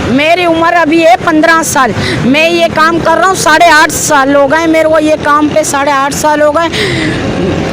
मेरी उम्र अभी है 15 साल। मैं ये काम कर रहा हूँ 8.5 साल हो गए मेरे को, ये काम पे 8.5 साल हो गए।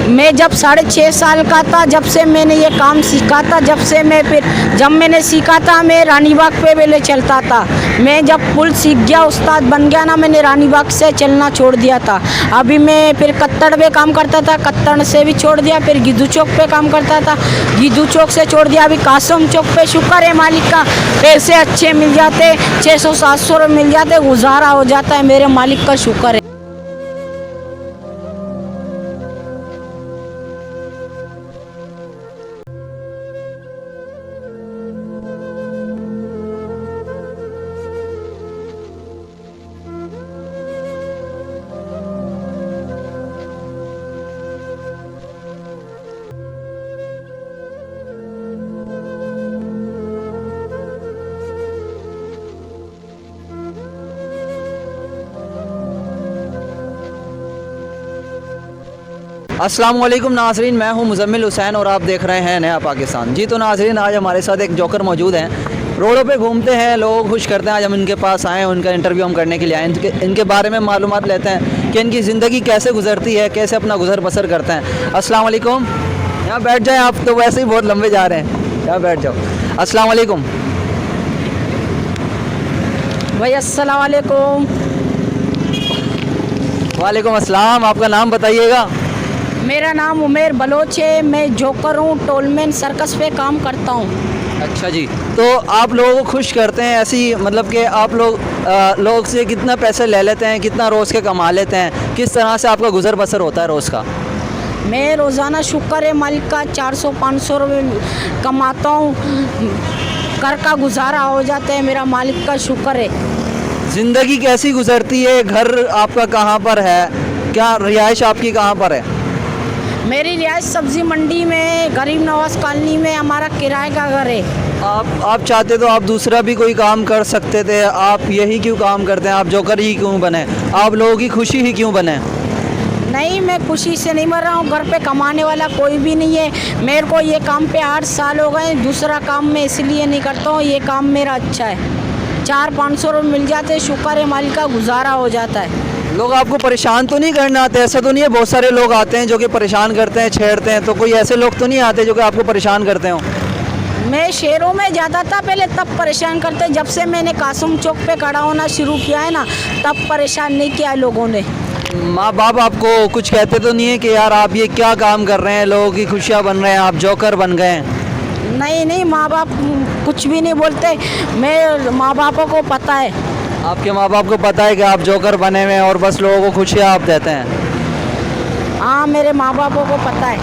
मैं जब 6.5 साल का था, जब से मैंने ये काम सीखा था, जब मैंने सीखा था मैं रानी बाग पे पहले चलता था। मैं जब पुल सीख गया, उस्ताद बन गया ना, मैंने रानी बाग से चलना छोड़ दिया था। अभी मैं फिर कत्तड़ पे काम करता था, कत्तड़ से भी छोड़ दिया। फिर गिद्धू चौक पे काम करता था, गिद्धू चौक से छोड़ दिया। अभी कासम चौक पे शुक्र है मालिक का, पैसे अच्छे मिल जाते, 600-700 रुपये मिल जाते, गुजारा हो जाता है, मेरे मालिक का शुक्र है। अस्सलाम वालेकुम नाजरीन, मैं हूं मुज़म्मिल हुसैन और आप देख रहे हैं नया पाकिस्तान। जी तो नाजरीन, आज हमारे साथ एक जोकर मौजूद हैं। रोडों पे घूमते हैं, लोग खुश करते हैं। आज हम इनके पास आए, उनका इंटरव्यू हम करने के लिए आए। इनके बारे में मालूमात लेते हैं कि इनकी ज़िंदगी कैसे गुजरती है, कैसे अपना गुजर बसर करते हैं। अस्सलाम वालेकुम। यहाँ बैठ जाएँ, आप तो वैसे ही बहुत लंबे जा रहे हैं, यहाँ बैठ जाओ। अस्सलाम वालेकुम। भाई अस्सलाम वालेकुम। वालेकुम अस्सलाम। आपका नाम बताइएगा। मेरा नाम उमेर बलोच है, मैं जोकर हूँ, टोलमैन सर्कस पे काम करता हूँ। अच्छा जी, तो आप लोगों को खुश करते हैं ऐसी, मतलब कि आप लोग से कितना पैसे ले लेते हैं, कितना रोज़ के कमा लेते हैं, किस तरह से आपका गुजर बसर होता है रोज़ का? मैं रोज़ाना शुक्र है मालिक का 400-500 रुपये कमाता हूँ, घर का गुजारा हो जाता है, मेरा मालिक का शुक्र है। ज़िंदगी कैसी गुजरती है? घर आपका कहाँ पर है? क्या रिहाइश आपकी कहाँ पर है? मेरी रिहाइश सब्ज़ी मंडी में, गरीब नवाज कॉलोनी में, हमारा किराए का घर है। आप चाहते तो आप दूसरा भी कोई काम कर सकते थे, आप यही क्यों काम करते हैं? आप जोकर ही क्यों बने? आप लोगों की खुशी ही क्यों बने? नहीं, मैं खुशी से नहीं मर रहा हूँ, घर पे कमाने वाला कोई भी नहीं है। मेरे को ये काम पे 8 साल हो गए, दूसरा काम मैं इसलिए नहीं करता हूँ, ये काम मेरा अच्छा है। 400-500 रुपये मिल जाते, शुक्र है मालिक का, गुजारा हो जाता है। लोग आपको परेशान तो नहीं करना आते? ऐसा तो नहीं है बहुत सारे लोग आते हैं जो कि परेशान करते हैं, छेड़ते हैं, तो कोई ऐसे लोग तो नहीं आते जो कि आपको परेशान करते हो? मैं शहरों में जाता था पहले, तब परेशान करते। जब से मैंने कासम चौक पे खड़ा होना शुरू किया है ना, तब परेशान नहीं किया लोगों ने। माँ बाप आपको कुछ कहते तो नहीं है कि यार आप ये क्या काम कर रहे हैं, लोगों की खुशियाँ बन रहे हैं, आप जोकर बन गए हैं? नहीं नहीं, माँ बाप कुछ भी नहीं बोलते, मैं माँ बापों को पता है। आपके माँ बाप को पता है कि आप जोकर बने हुए हैं और बस लोगों को खुशियाँ आप देते हैं? हाँ, मेरे माँ बापों को पता है।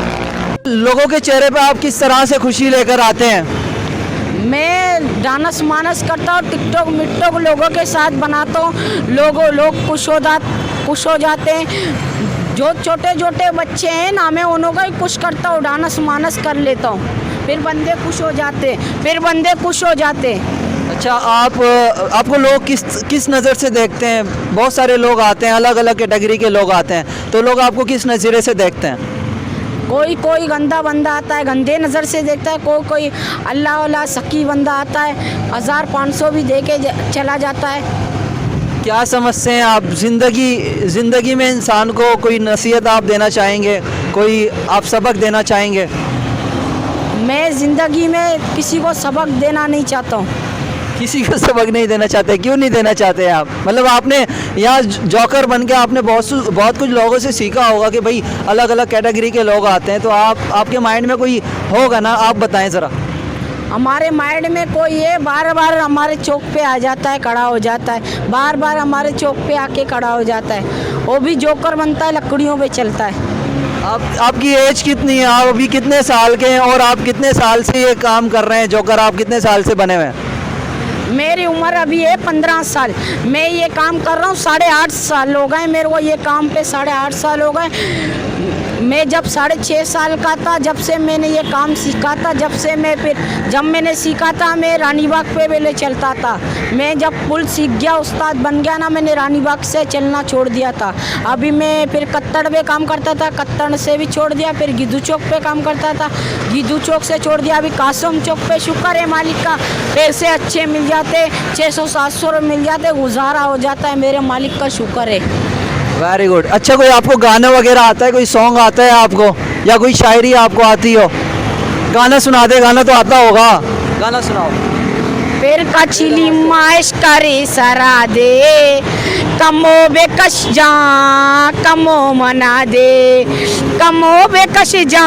लोगों के चेहरे पे आप किस तरह से खुशी लेकर आते हैं? मैं डांस मानस करता हूँ, टिकटॉक मिकटॉक लोगों के साथ बनाता हूँ, लोग खुश हो जाते हैं। जो छोटे छोटे बच्चे हैं ना, मैं उन्हों का ही खुश करता हूँ, डांस मानस कर लेता हूँ, फिर बंदे खुश हो जाते। अच्छा, आपको लोग किस नज़र से देखते हैं? बहुत सारे लोग आते हैं, अलग अलग कैटेगरी के लोग आते हैं, तो लोग आपको किस नज़रिए से देखते हैं? कोई गंदा बंदा आता है, गंदे नज़र से देखता है। कोई अल्लाह वाला सकी बंदा आता है, 1500 भी दे के चला जाता है। क्या समझते हैं आप? ज़िंदगी में इंसान को कोई नसीहत आप देना चाहेंगे, कोई आप सबक देना चाहेंगे? मैं ज़िंदगी में किसी को सबक देना नहीं चाहता हूँ। किसी को सबक नहीं देना चाहते? क्यों नहीं देना चाहते आप? मतलब आपने यहाँ जोकर बन के आपने बहुत कुछ लोगों से सीखा होगा कि भाई अलग अलग कैटेगरी के लोग आते हैं, तो आपके माइंड में कोई होगा ना, आप बताएं ज़रा। हमारे माइंड में कोई है, बार बार हमारे चौक पे आ जाता है, खड़ा हो जाता है, बार बार हमारे चौक पे आके खड़ा हो जाता है। वो भी जोकर बनता है, लकड़ियों पे चलता है। आपकी एज कितनी है? आप अभी कितने साल के हैं और आप कितने साल से ये काम कर रहे हैं जोकर? आप कितने साल से बने हुए हैं? मेरी उम्र अभी है 15 साल। मैं ये काम कर रहा हूँ 8.5 साल हो गए मेरे को, ये काम पे 8.5 साल हो गए। मैं जब 6.5 साल का था, जब से मैंने ये काम सीखा था, जब मैंने सीखा था मैं रानी बाग पे पहले चलता था। मैं जब पुल सीख गया, उस्ताद बन गया ना, मैंने रानी बाग से चलना छोड़ दिया था। अभी मैं फिर कत्तड़ पे काम करता था, कत्तड़ से भी छोड़ दिया। फिर गिद्धू चौक पे काम करता था, गिद्धू चौक से छोड़ दिया। अभी कासम चौक पे शुक्र है मालिक का, पैसे अच्छे मिल जाते, 600-700 रुपये मिल जाते, गुजारा हो जाता है, मेरे मालिक का शुक्र है। Very good. अच्छा, कोई आपको गाना वगैरह आता है, कोई सॉन्ग आता है आपको, या कोई शायरी आपको आती हो? गाना सुना दे, गाना तो आता होगा, गाना सुनाओ। फिर कछली माइश करे सरा दे, कमो बेकश जा कमो मना दे, कमो बेकश जा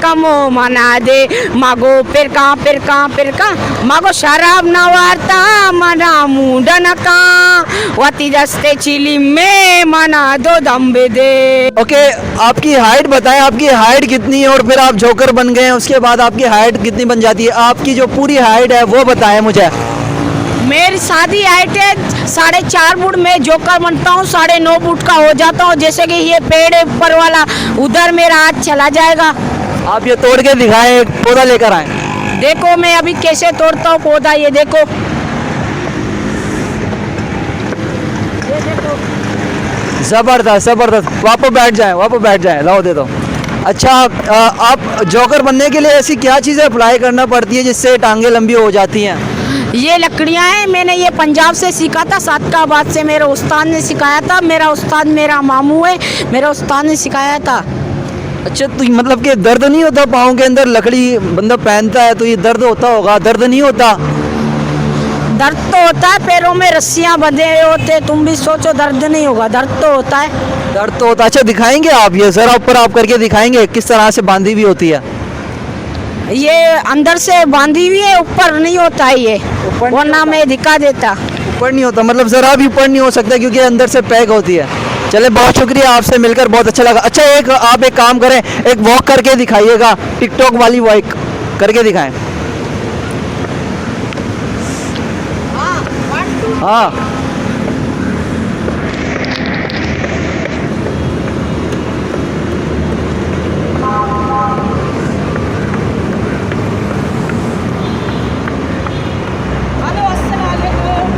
कमो मना दे। मागो फिर का मागो शराब न वारता मना मुंडन का, वती दस्ते चिली में मना दो दम्बे दे। ओके, आपकी हाइट बताएं, आपकी हाइट कितनी है? और फिर आप जोकर बन गए हैं, उसके बाद आपकी हाइट कितनी बन जाती है? आपकी जो पूरी हाइट है वो बताएं मुझे। मेरी शादी हाइट है 4.5 फुट में, जोकर बनता हूँ 9.5 फुट का हो जाता हूँ। जैसे कि ये पेड़ है ऊपर वाला, उधर मेरा हाथ चला जाएगा। आप ये तोड़ के दिखाएं, एक पौधा लेकर आए। देखो मैं अभी कैसे तोड़ता हूँ पौधा, ये देखो। ज़बरदस्त ज़बरदस्त। वापस बैठ जाए, लाओ दे दो। अच्छा, आप जोकर बनने के लिए ऐसी क्या चीज़ें अप्लाई करना पड़ती है जिससे टांगे लंबी हो जाती हैं? ये लकड़ियाँ हैं, मैंने ये पंजाब से सीखा था, सादकाबाद से मेरे उस्ताद ने सिखाया था। मेरा उस्ताद मेरा मामू है, मेरा उस्ताद ने सिखाया था। अच्छा, तो मतलब कि दर्द नहीं होता पाँव के अंदर? लकड़ी बंदा पहनता है तो ये दर्द होता होगा, दर्द नहीं होता? दर्द तो होता है, पैरों में रस्सियाँ बंधे हुए होते, तुम भी सोचो दर्द नहीं होगा, दर्द तो होता है। दर्द तो होता। अच्छा, दिखाएंगे आप ये ज़रा ऊपर आप करके दिखाएंगे किस तरह से बांधी हुई होती है? ये अंदर से बांधी हुई है, ऊपर नहीं होता है ये, वरना मैं दिखा देता। ऊपर नहीं होता मतलब ज़रा भी ऊपर नहीं हो सकता क्योंकि अंदर से पैक होती है। चले, बहुत शुक्रिया, आपसे मिलकर बहुत अच्छा लगा। अच्छा, आप एक काम करें, एक वॉक करके दिखाइएगा, टिकटॉक वाली वॉक करके दिखाएं। हाँ,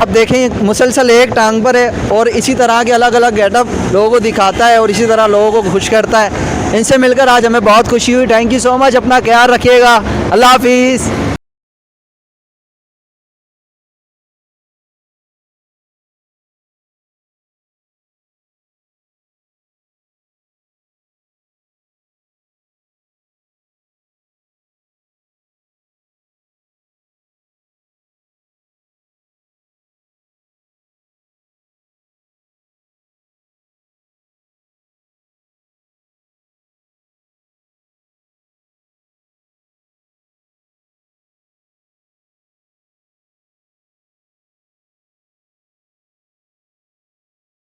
अब देखें मुसलसल एक टांग पर है और इसी तरह के अलग अलग गेटअप लोगों को दिखाता है और इसी तरह लोगों को खुश करता है। इनसे मिलकर आज हमें बहुत खुशी हुई। थैंक यू सो मच, अपना ख्याल रखिएगा, अल्लाह हाफिज़।